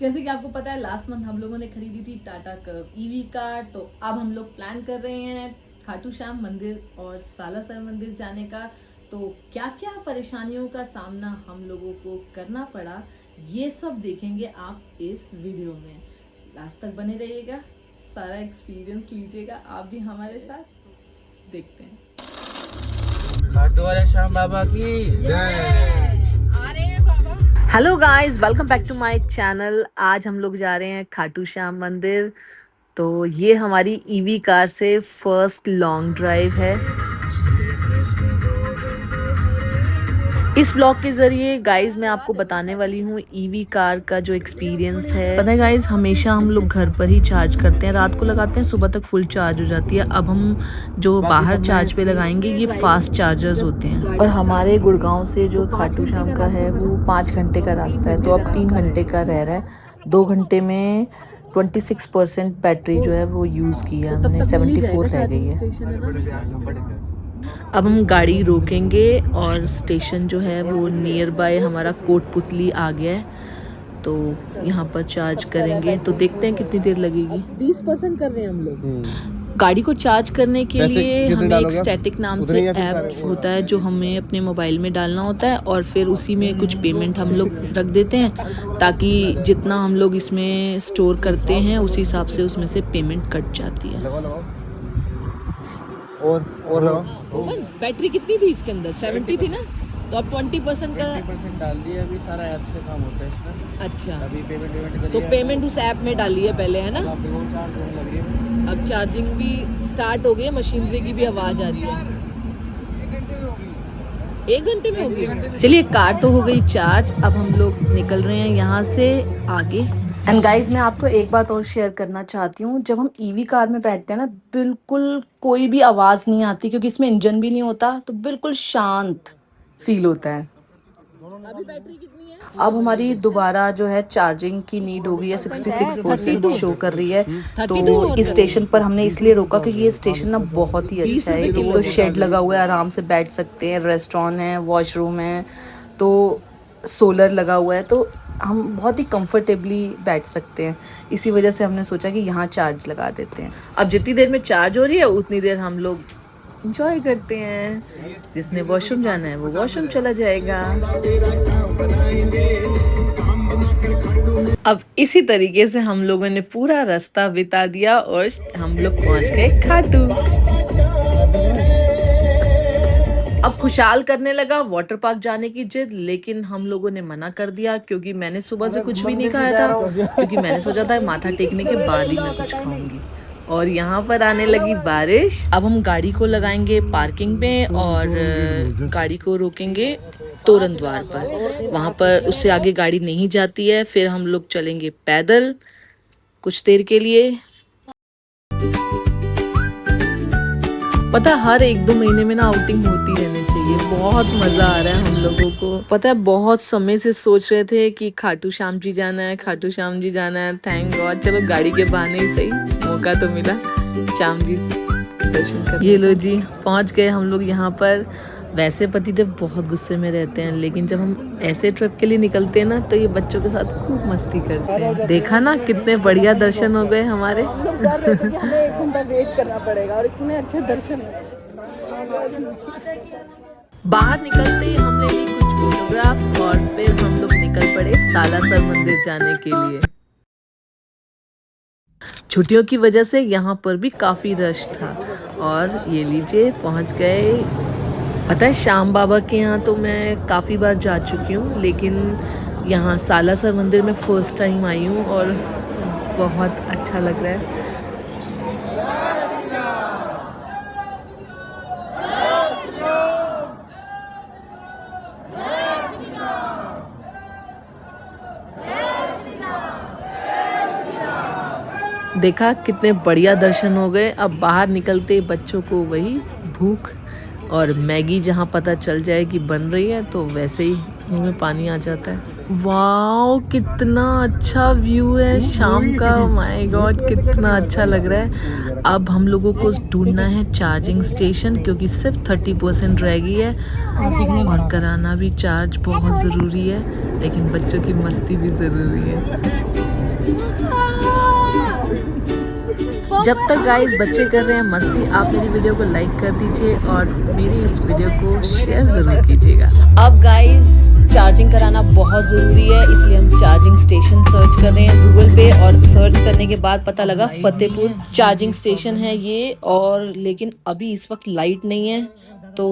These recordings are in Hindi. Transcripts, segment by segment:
जैसे कि आपको पता है लास्ट मंथ हम लोगों ने खरीदी थी टाटा कर्व ईवी कार, तो अब हम लोग प्लान कर रहे हैं खाटू श्याम मंदिर और सालासर मंदिर जाने का। तो क्या क्या परेशानियों का सामना हम लोगों को करना पड़ा, ये सब देखेंगे आप इस वीडियो में। लास्ट तक बने रहिएगा, सारा एक्सपीरियंस लीजिएगा आप भी हमारे साथ। देखते हैं। खाटू वाले श्याम बाबा की जय। Hello guys, welcome back to my channel. आज हम लोग जा रहे हैं खाटू श्याम मंदिर। तो ये हमारी ईवी कार से फर्स्ट लॉन्ग ड्राइव है। इस ब्लॉग के ज़रिए गाइस मैं आपको बताने वाली हूँ ईवी कार का जो एक्सपीरियंस है। पता है गाइस, हमेशा हम लोग घर पर ही चार्ज करते हैं, रात को लगाते हैं, सुबह तक फुल चार्ज हो जाती है। अब हम जो बाहर चार्ज पे लगाएंगे ये फास्ट चार्जर्स होते हैं। और हमारे गुड़गांव से जो खाटू श्याम का है वो 5 घंटे का रास्ता है, तो अब 3 घंटे का रह रहा है। 2 घंटे में 26% बैटरी जो है वो यूज़ की है हमने, 74 रह गई है। अब हम गाड़ी रोकेंगे और स्टेशन जो है वो नियर बाय हमारा कोटपुतली आ गया है, तो यहाँ पर चार्ज करेंगे। तो देखते हैं कितनी देर लगेगी। 20% कर रहे हैं हम लोग। गाड़ी को चार्ज करने के लिए हमें एक स्टैटिक नाम से ऐप होता है जो हमें अपने मोबाइल में डालना होता है, और फिर उसी में कुछ पेमेंट हम लोग रख देते हैं ताकि जितना हम लोग इसमें स्टोर करते हैं उस हिसाब से उसमें से पेमेंट कट जाती है। और बैटरी कितनी थी इसके अंदर? 70 थी ना, तो अब 20% का 20% डाल दिया। अभी सारा ऐप से काम होता है इसमें। अच्छा, अभी पेमेंट तो पेमेंट उस ऐप में डाली है पहले, है ना? चार्ज लग रही है। अब चार्जिंग भी स्टार्ट हो गई है, मशीनरी की भी आवाज आ रही है। 1 घंटे में होगी। चलिए, कार तो हो गई चार्ज, अब हम लोग निकल रहे हैं यहाँ से आगे। एंड गाइज, मैं आपको एक बात और शेयर करना चाहती हूँ। जब हम ईवी कार में बैठते हैं ना, बिल्कुल कोई भी आवाज़ नहीं आती, क्योंकि इसमें इंजन भी नहीं होता, तो बिल्कुल शांत फील होता है। अभी बैटरी कितनी है? अब हमारी दोबारा जो है चार्जिंग की नीड हो गई है, 66% शो कर रही है। तो इस स्टेशन पर हमने इसलिए रोका क्योंकि ये स्टेशन ना बहुत ही अच्छा है। एक तो शेड लगा हुआ है, आराम से बैठ सकते हैं, रेस्टोरेंट है, वॉशरूम है, तो सोलर लगा हुआ है, तो हम बहुत ही कंफर्टेबली बैठ सकते हैं। इसी वजह से हमने सोचा कि यहाँ चार्ज लगा देते हैं। अब जितनी देर में चार्ज हो रही है उतनी देर हम लोग इंजॉय करते हैं। जिसने वॉशरूम जाना है वो वॉशरूम चला जाएगा। अब इसी तरीके से हम लोगों ने पूरा रास्ता बिता दिया और हम लोग पहुंच गए खाटू। अब खुशहाल करने लगा वाटर पार्क जाने की जिद, लेकिन हम लोगों ने मना कर दिया क्योंकि मैंने सुबह से कुछ भी नहीं खाया था, क्योंकि मैंने सोचा था माथा टेकने के बाद ही मैं कुछ खाऊंगी। और यहाँ पर आने लगी बारिश। अब हम गाड़ी को लगाएंगे पार्किंग में और गाड़ी को रोकेंगे तोरण द्वार पर। वहाँ पर उससे आगे गाड़ी नहीं जाती है। फिर हम लोग चलेंगे पैदल कुछ देर के लिए। पता है, हर 1-2 महीने में ना आउटिंग होती रहनी चाहिए। बहुत मज़ा आ रहा है हम लोगों को। पता है, बहुत समय से सोच रहे थे कि खाटू श्याम जी जाना है, खाटू श्याम जी जाना है। थैंक गॉड, चलो गाड़ी के बहाने ही सही मौका तो मिला श्याम जी के दर्शन कर। ये लो जी, पहुंच गए हम लोग यहाँ पर। वैसे पतिदेव बहुत गुस्से में रहते हैं, लेकिन जब हम ऐसे ट्रिप के लिए निकलते हैं ना, तो ये बच्चों के साथ खूब मस्ती करते हैं। देखा ना कितने बढ़िया दर्शन हो गए हमारे। हमें 1 घंटा वेट करना पड़ेगा और इतने अच्छे दर्शन। बाहर निकलते ही हमने ली कुछ फोटोग्राफ्स और फिर हम लोग निकल पड़े सालासर मंदिर जाने के लिए। छुट्टियों की वजह से यहाँ पर भी काफ़ी रश था और ये लीजिए पहुँच गए। पता है, श्याम बाबा के यहाँ तो मैं काफ़ी बार जा चुकी हूँ, लेकिन यहाँ सालासर मंदिर में फ़र्स्ट टाइम आई हूँ और बहुत अच्छा लग रहा है। देखा कितने बढ़िया दर्शन हो गए। अब बाहर निकलते बच्चों को वही भूख और मैगी जहाँ पता चल जाए कि बन रही है तो वैसे ही मुंह में पानी आ जाता है। वाओ, कितना अच्छा व्यू है शाम का। माय गॉड, कितना अच्छा लग रहा है। अब हम लोगों को ढूंढना है चार्जिंग स्टेशन, क्योंकि सिर्फ 30% रह गई है और कराना भी चार्ज बहुत ज़रूरी है, लेकिन बच्चों की मस्ती भी ज़रूरी है। जब तक गाइस बच्चे कर रहे हैं मस्ती, आप मेरी वीडियो को लाइक कर दीजिए और मेरी इस वीडियो को शेयर ज़रूर कीजिएगा। अब गाइस चार्जिंग कराना बहुत ज़रूरी है, इसलिए हम चार्जिंग स्टेशन सर्च कर रहे हैं गूगल पे, और सर्च करने के बाद पता लगा फतेहपुर चार्जिंग स्टेशन है ये। और लेकिन अभी इस वक्त लाइट नहीं है तो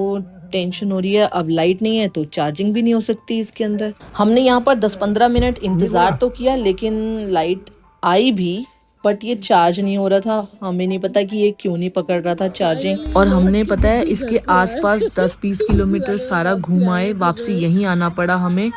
टेंशन हो रही है, अब लाइट नहीं है तो चार्जिंग भी नहीं हो सकती इसके अंदर। हमने यहाँ पर 10-15 मिनट इंतज़ार तो किया, लेकिन लाइट आई भी बट ये चार्ज नहीं हो रहा था। हमें नहीं पता कि ये क्यों नहीं पकड़ रहा था चार्जिंग। और हमने पता है इसके आसपास 10-20 किलोमीटर सारा घूम आए, वापसी यहीं आना पड़ा हमें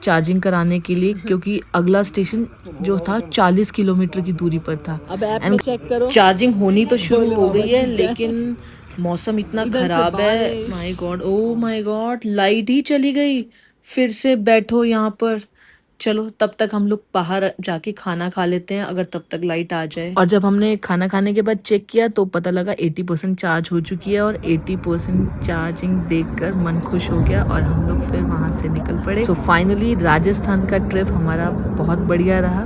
चार्जिंग कराने के लिए, क्योंकि अगला स्टेशन जो था 40 किलोमीटर की दूरी पर था। अब ऐप में चेक करो, चार्जिंग होनी तो शुरू हो गई है, लेकिन मौसम इतना खराब है। My God, oh my God, light ही चली गई। फिर से बैठो यहाँ पर। चलो तब तक हम लोग बाहर जाके खाना खा लेते हैं, अगर तब तक लाइट आ जाए। और जब हमने खाना खाने के बाद चेक किया तो पता लगा 80% चार्ज हो चुकी है, और 80% चार्जिंग देखकर मन खुश हो गया और हम लोग फिर वहां से निकल पड़े। सो फाइनली राजस्थान का ट्रिप हमारा बहुत बढ़िया रहा।